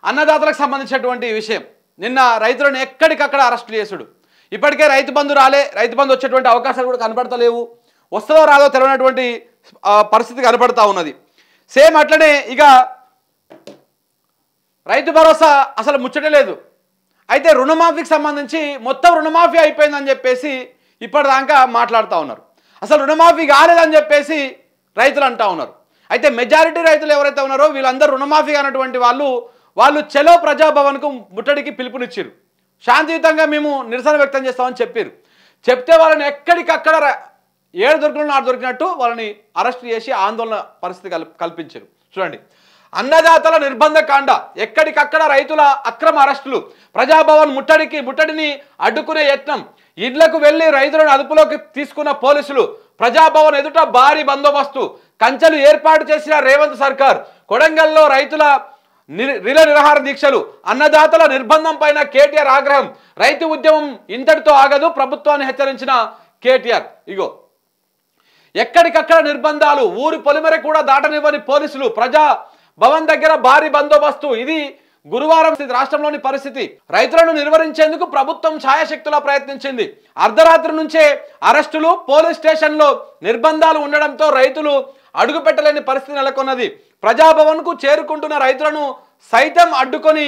అన్నదాతలకు సంబంధించినటువంటి విషయం నిన్న రైతులను ఎక్కడికక్కడ అరెస్టులు చేసుడు ఇప్పటికే రైతు బంధు వచ్చేటువంటి అవకాశాలు కూడా కనబడతలేవు వస్తుందో రాదో తెలియనటువంటి పరిస్థితి కనబడతా ఉన్నది సేమ్ అట్లనే ఇక రైతు భరోసా అసలు ముచ్చటే లేదు అయితే రుణమాఫీకి సంబంధించి మొత్తం రుణమాఫీ అయిపోయిందని చెప్పేసి ఇప్పటిదాకా మాట్లాడుతూ ఉన్నారు అసలు రుణమాఫీ కాలేదని చెప్పేసి రైతులు అంటూ ఉన్నారు అయితే మెజారిటీ రైతులు ఎవరైతే ఉన్నారో వీళ్ళందరూ రుణమాఫీ కానటువంటి వాళ్ళు చలో ప్రజాభవన్కు ముట్టడికి పిలుపునిచ్చారు శాంతియుతంగా మేము నిరసన వ్యక్తం చేస్తామని చెప్పారు చెప్తే వాళ్ళని ఎక్కడికక్కడ ఏడు దొరికిన నాడు దొరికినట్టు వాళ్ళని అరెస్ట్ చేసి ఆందోళన పరిస్థితి కల్పించారు చూడండి అన్నదాతల నిర్బంధ కాండ ఎక్కడికక్కడ రైతుల అక్రమ అరెస్టులు ప్రజాభవన్ ముట్టడిని అడ్డుకునే యత్నం ఇళ్లకు వెళ్లి రైతులను అదుపులోకి తీసుకున్న పోలీసులు ప్రజాభవన్ ఎదుట భారీ బందోబస్తు కంచెలు ఏర్పాటు చేసిన రేవంత్ సర్కార్ కొడంగల్లో రైతుల నిరాహార దీక్షలు అన్నదాతల నిర్బంధం పైన కేటీఆర్ ఆగ్రహం రైతు ఉద్యమం ఇంతటితో ఆగదు ప్రభుత్వాన్ని హెచ్చరించిన కేటీఆర్ ఇగో ఎక్కడికక్కడ నిర్బంధాలు ఊరి పొలిమెర కూడా దాటనివ్వని పోలీసులు ప్రజా భవన్ దగ్గర భారీ బందోబస్తు ఇది గురువారం రాష్ట్రంలోని పరిస్థితి రైతులను నిర్వహించేందుకు ప్రభుత్వం ఛాయాశక్తులా ప్రయత్నించింది అర్ధరాత్రి నుంచే అరెస్టులు పోలీస్ స్టేషన్లో నిర్బంధాలు ఉండడంతో రైతులు అడుగు పెట్టలేని పరిస్థితి నెలకొన్నది ప్రజాభవన్కు చేరుకుంటున్న రైతులను సైతం అడ్డుకొని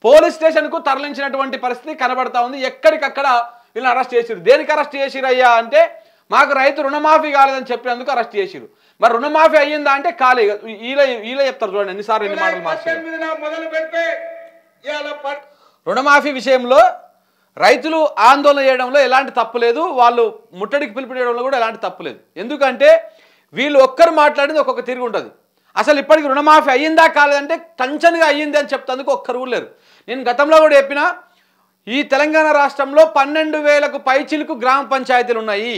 పోలీస్ స్టేషన్కు తరలించినటువంటి పరిస్థితి కనబడతా ఉంది ఎక్కడికక్కడ వీళ్ళని అరెస్ట్ చేసిరు దేనికి అరెస్ట్ చేసిరయ్యా అంటే మాకు రైతు రుణమాఫీ కాలేదని చెప్పినందుకు అరెస్ట్ చేసిరు మరి రుణమాఫీ అయ్యిందా అంటే కాలే వీళ్ళే చెప్తారు చూడండి ఎన్నిసార్లు ఎన్ని మాటలు మార్చారు రుణమాఫీ విషయంలో రైతులు ఆందోళన చేయడంలో ఎలాంటి తప్పు లేదు వాళ్ళు ముట్టడికి పిలుపునియడంలో కూడా ఎలాంటి తప్పు లేదు ఎందుకంటే వీళ్ళు ఒక్కరు మాట్లాడింది ఒక్కొక్క తిరిగి ఉంటుంది అసలు ఇప్పటికి రుణమాఫీ అయ్యిందా కాలేదంటే టెన్షన్గా అయ్యింది అని చెప్తానికి ఒక్కరు కూడా లేరు నేను గతంలో కూడా చెప్పిన ఈ తెలంగాణ రాష్ట్రంలో 12,000కు పైచిలుకు గ్రామ పంచాయతీలు ఉన్నాయి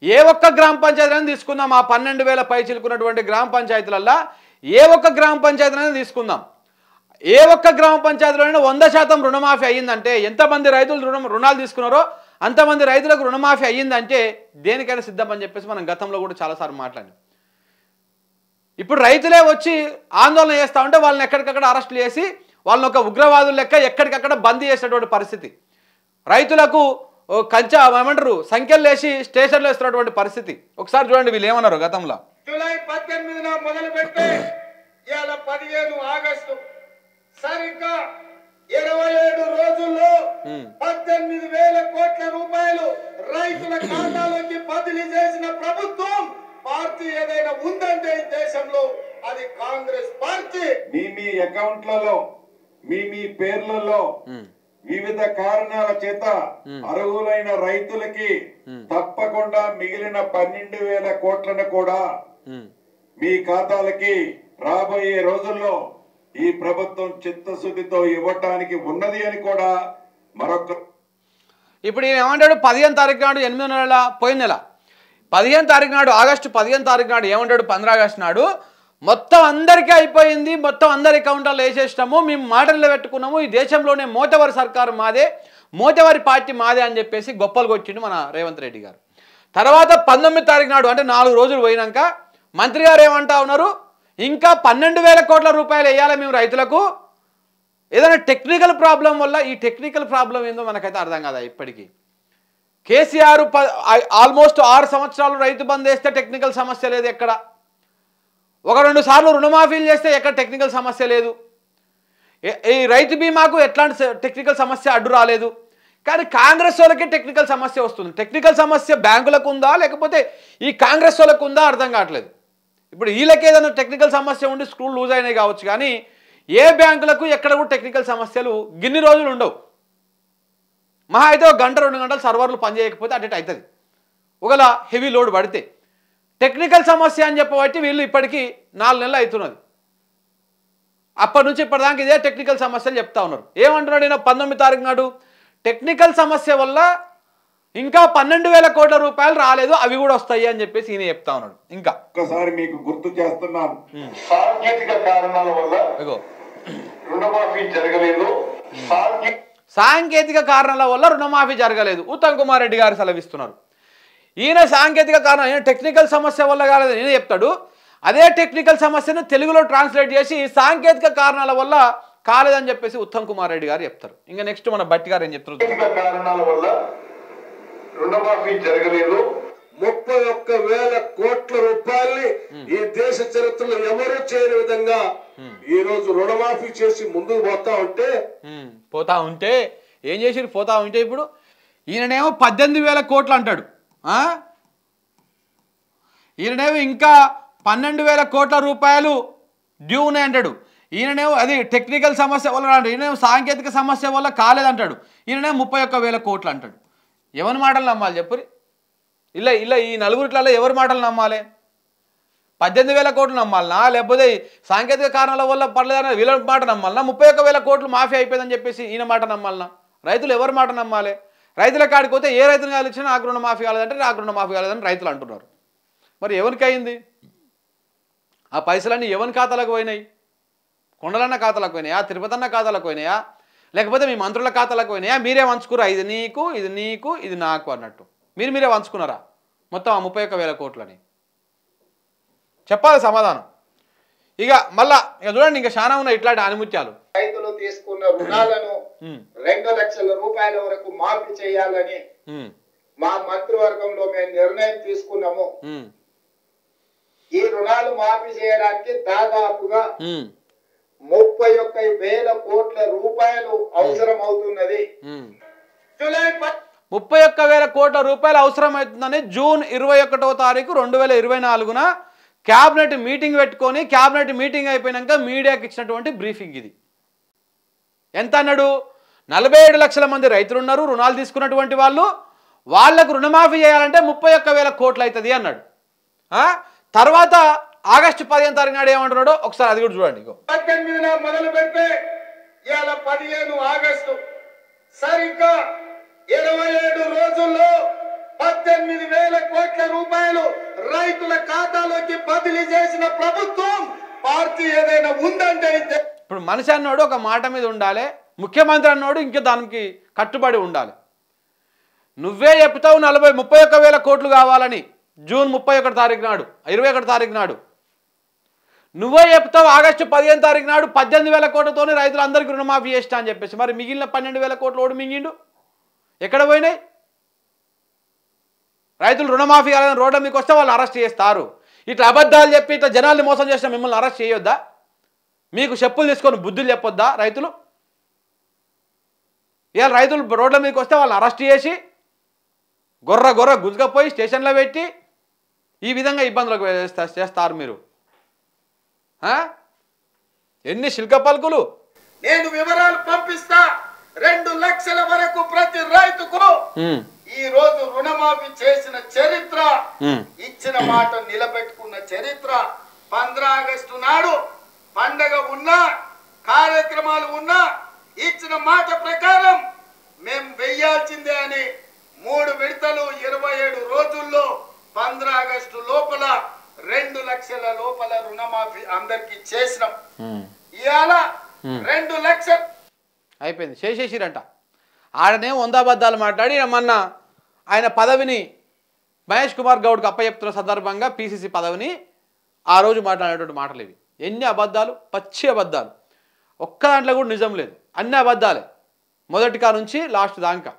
ఏ ఒక్క గ్రామ పంచాయతీలను తీసుకుందాం ఆ 12,000 పైచిలుకున్నటువంటి గ్రామ పంచాయతీలల్లో ఏ ఒక్క గ్రామ పంచాయతీనైనా తీసుకుందాం ఏ ఒక్క గ్రామ పంచాయతీలోనైనా 100% రుణమాఫీ అయ్యిందంటే ఎంతమంది రైతులు రుణాలు తీసుకున్నారో అంతమంది రైతులకు రుణమాఫీ అయ్యిందంటే దేనికైనా సిద్ధం అని చెప్పేసి మనం గతంలో కూడా చాలాసార్లు మాట్లాడాం ఇప్పుడు రైతులే వచ్చి ఆందోళన చేస్తూ ఉంటే వాళ్ళని ఎక్కడికక్కడ అరెస్టులు చేసి వాళ్ళని ఒక ఉగ్రవాదుల లెక్క ఎక్కడికక్కడ బందీ చేసేటువంటి పరిస్థితి రైతులకు ఏమంటారు సంఖ్యలు వేసి స్టేషన్లో వేస్తున్నటువంటి పరిస్థితి ఒకసారి చూడండి వీళ్ళు ఏమన్నారు గతంలో జూలై 18న మొదలు పెడితే ఇవాళ 15 ఆగస్టు సరిగ్గా 27 రోజుల్లో 18,000 కోట్ల రూపాయలు రైతుల ఖాతాలోకి బదిలీ చేసిన ప్రభుత్వం పార్టీ ఏదైనా ఉందంటే ఈ దేశంలో అది కాంగ్రెస్ పార్టీ మీ అకౌంట్లలో మీ పేర్లలో వివిధ కారణాల చేత అర్హులైన రైతులకి తప్పకుండా మిగిలిన 12,000 కోట్లను కూడా మీ ఖాతాలకి రాబోయే రోజుల్లో ఈ ప్రభుత్వం చిత్తశుద్ధితో ఇవ్వటానికి ఉన్నది అని కూడా మరొక ఇప్పుడు ఏమంటాడు 15వ తారీఖు నాడు 8వ నెల పోయిన నెల 15వ తారీఖు నాడు ఆగస్టు 15వ తారీఖు నాడు ఏమంటాడు 15 ఆగస్టు నాడు మొత్తం అందరికీ అయిపోయింది మొత్తం అందరి అకౌంట్లలో వేసేసినాము మేము మాటల్లో పెట్టుకున్నాము ఈ దేశంలోనే మోతవరి సర్కారు మాదే మోతవరి పార్టీ మాదే అని చెప్పేసి గొప్పలు కొట్టిండు మన రేవంత్ రెడ్డి గారు తర్వాత 19వ తారీఖు నాడు అంటే 4 రోజులు పోయినాక మంత్రి గారు ఏమంటా ఉన్నారు ఇంకా 12,000 కోట్ల రూపాయలు వేయాలి మేము రైతులకు ఏదైనా టెక్నికల్ ప్రాబ్లం వల్ల ఈ టెక్నికల్ ప్రాబ్లం ఏందో మనకైతే అర్థం కాదా ఇప్పటికీ కేసీఆర్ ఆల్మోస్ట్ 6 సంవత్సరాలు రైతు బంద్ వేస్తే టెక్నికల్ సమస్య లేదు ఎక్కడ 1-2 సార్లు రుణమాఫీలు చేస్తే ఎక్కడ టెక్నికల్ సమస్య లేదు ఈ రైతు బీమాకు ఎట్లాంటి టెక్నికల్ సమస్య అడ్డు రాలేదు కానీ కాంగ్రెస్ వాళ్ళకి టెక్నికల్ సమస్య వస్తుంది టెక్నికల్ సమస్య బ్యాంకులకు ఉందా లేకపోతే ఈ కాంగ్రెస్ వాళ్ళకు ఉందా అర్థం కావట్లేదు ఇప్పుడు వీళ్ళకి ఏదైనా టెక్నికల్ సమస్య ఉండి స్క్రూ లూజ్ అయినాయి కావచ్చు కానీ ఏ బ్యాంకులకు ఎక్కడ కూడా టెక్నికల్ సమస్యలు గిన్ని రోజులు ఉండవు మహా అయితే 1 గంట 2 గంటలు సర్వర్లు పనిచేయకపోతే అటు అవుతుంది ఒకవేళ హెవీ లోడ్ పడితే టెక్నికల్ సమస్య అని చెప్పబట్టి వీళ్ళు ఇప్పటికీ 4 నెలలు అవుతున్నది అప్పటి నుంచి ఇప్పటిదాకా ఇదే టెక్నికల్ సమస్యలు చెప్తా ఉన్నారు ఏమంటున్నాడు ఈయన 19వ తారీఖు నాడు టెక్నికల్ సమస్య వల్ల ఇంకా 12,000 కోట్ల రూపాయలు రాలేదు అవి కూడా వస్తాయి అని చెప్పేసి ఈయన చెప్తా ఉన్నాడు ఇంకా ఒకసారి మీకు గుర్తు చేస్తున్నాను సాంకేతిక కారణాల వల్ల రుణమాఫీ జరగలేదు సాంకేతిక కారణాల వల్ల రుణమాఫీ జరగలేదు ఉత్తమ్ కుమార్ రెడ్డి గారు సెలవిస్తున్నారు ఈయన సాంకేతిక కారణం ఈయన టెక్నికల్ సమస్య వల్ల కాలేదు ఈయన చెప్తాడు అదే టెక్నికల్ సమస్యను తెలుగులో ట్రాన్స్లేట్ చేసి సాంకేతిక కారణాల వల్ల కాలేదని చెప్పేసి ఉత్తమ్ కుమార్ రెడ్డి గారు చెప్తారు. ఇంకా నెక్స్ట్ మన బట్టి గారు ఏం చెప్తారు? కారణాల వల్ల రుణమాఫీ జరగలేదు. 31,000 కోట్ల రూపాయల్ని ఈ దేశ చరిత్రలో ఎవరూ చేయని విధంగా ఈ రోజు రుణమాఫీ చేసి ముందుకు పోతా ఉంటే ఏం చేసి పోతా ఉంటే ఇప్పుడు ఈయననేమో 18,000 కోట్లు అంటాడు. ఈయననేమో ఇంకా 12,000 కోట్ల రూపాయలు డ్యూ ఉన్నాయి అంటాడు. ఈయననేమో అది టెక్నికల్ సమస్య వల్ల అంటాడు. ఈయనేమో సాంకేతిక సమస్య వల్ల కాలేదంటాడు. ఈయననేమో 31,000 కోట్లు అంటాడు. ఎవరి మాటలు నమ్మాలి చెప్పురి? ఇలా ఈ నలుగురిట్లలో ఎవరి మాటలు నమ్మాలి? 18,000 కోట్లు నమ్మాలనా, లేకపోతే సాంకేతిక కారణాల వల్ల పడలేదన్న వీళ్ళ మాట నమ్మాలనా, 31,000 కోట్లు మాఫీ అయిపోయిందని చెప్పేసి ఈయన మాట నమ్మాలనా? రైతులు ఎవరి మాట నమ్మాలి? రైతుల కాడికి పోతే ఏ రైతుని కాలిచ్చినా నాకు రుణమాఫీ కాలేదంటే నాకు రుణమాఫీ కాలేదని రైతులు అంటున్నారు. మరి ఎవరికి అయింది? ఆ పైసలన్నీ ఎవరి ఖాతాలకు పోయినాయి? కొండలన్న ఖాతాలకు పోయినాయా, తిరుపతన్న ఖాతాలకు పోయినాయా, లేకపోతే మీ మంత్రుల ఖాతాలకు పోయినాయా? మీరే వంచుకురా, ఇది నీకు, ఇది నీకు, ఇది నాకు అన్నట్టు మీరే వంచుకున్నారా మొత్తం ఆ 31,000 కోట్లని? చెప్పాలి సమాధానం. ఇక మళ్ళా ఇక చూడండి, ఇంకా చాలా ఉన్నాయి ఇట్లాంటి ఆనిముత్యాలు. రైతులు తీసుకున్న రుణాలను 2 లక్షల రూపాయల వరకు మాఫీ చేయాలని మా మంత్రివర్గంలో మేము నిర్ణయం తీసుకున్నాము. ఈ రుణాలు మాఫీ చేయడానికి దాదాపుగా 31,000 కోట్ల రూపాయలు అవసరం అవుతున్నది. 31,000 కోట్ల రూపాయలు అవసరం అవుతుందని జూన్ 21వ తారీఖు 2024న క్యాబినెట్ మీటింగ్ పెట్టుకొని క్యాబినెట్ మీటింగ్ అయిపోయినాక మీడియాకి ఇచ్చినటువంటి బ్రీఫింగ్ ఇది. ఎంత అన్నాడు? 47 లక్షల మంది రైతులు ఉన్నారు రుణాలు తీసుకున్నటువంటి వాళ్ళు, వాళ్లకు రుణమాఫీ చేయాలంటే 31,000 కోట్లు అవుతుంది అన్నాడు. తర్వాత ఆగస్టు 15 తారీఖు నాడు ఏమంటున్నాడో ఒకసారి అది కూడా చూడండి. 18న మొదలు పెడితే ఇవాళ 15 ఆగస్టు, సరిగ్గా 27 రోజుల్లో 18,000 కోట్ల రూపాయలు రైతుల ఖాతాలోకి బదిలీ చేసిన ప్రభుత్వం పార్టీ ఏదైనా ఉందంటే ఇప్పుడు మనిషి అన్నోడు ఒక మాట మీద ఉండాలి, ముఖ్యమంత్రి అన్నోడు ఇంకా దానికి కట్టుబడి ఉండాలి. నువ్వే చెప్తావు 31,000 కోట్లు కావాలని జూన్ 31 తారీఖు నాడు 21 తారీఖు నాడు, నువ్వే చెప్తావు ఆగస్టు 15 తారీఖు నాడు 18,000 కోట్లతోనే రైతులందరికీ రుణమాఫీ చేస్తా అని చెప్పేసి. మరి మిగిలిన 12,000 కోట్లు ఓడి మింగిండు, ఎక్కడ పోయినాయి? రైతులు రుణమాఫీ కాలేదని రోడ్ల మీకు వస్తే వాళ్ళు అరెస్ట్ చేస్తారు. ఇట్లా అబద్ధాలు చెప్పి ఇట్లా జనాల్ని మోసం చేసిన మిమ్మల్ని అరెస్ట్ చేయొద్దా? మీకు చెప్పులు తీసుకొని బుద్ధులు చెప్పొద్దా రైతులు? ఇవాళ రైతులు రోడ్ల మీదకి వస్తే వాళ్ళని అరెస్ట్ చేసి గొర్ర గుంజుకపోయి స్టేషన్లో పెట్టి ఈ విధంగా ఇబ్బందులకు చేస్తారు మీరు. ఎన్ని శిల్క పలుకులు! నేను వివరాలు పంపిస్తా. 2 లక్షల వరకు ప్రతి రైతుకు ఈ రోజు రుణమాఫీ చేసిన చరిత్ర, ఇచ్చిన మాట నిలబెట్టుకున్న చరిత్ర. 15 ఆగస్టు నాడు పండగ ఉన్నా కార్యక్రమాలు ఉన్నా ఇచ్చిన మాట ప్రకారం మేము వెయ్యాల్సిందే అని 3 విడతలు 27 రోజుల్లో 15 ఆగస్టు లోపల 2 లక్షల లోపల రుణమాఫీ అందరికి చేసినాం. ఇవాళ 2 లక్షలు అయిపోయింది, చేసేసిరంట. ఆడనే 100 అబద్ధాలు మాట్లాడి మొన్న ఆయన పదవిని మహేష్ కుమార్ గౌడ్కి అప్పచెప్తున్న సందర్భంగా పిసిసి పదవిని ఆ రోజు మాట్లాడేటువంటి మాటలు ఇవి. ఎన్ని అబద్ధాలు, పచ్చి అబద్ధాలు, ఒక్క దాంట్లో కూడా నిజం లేదు, అన్ని అబద్ధాలే మొదటి కా నుంచి లాస్ట్ దాకా.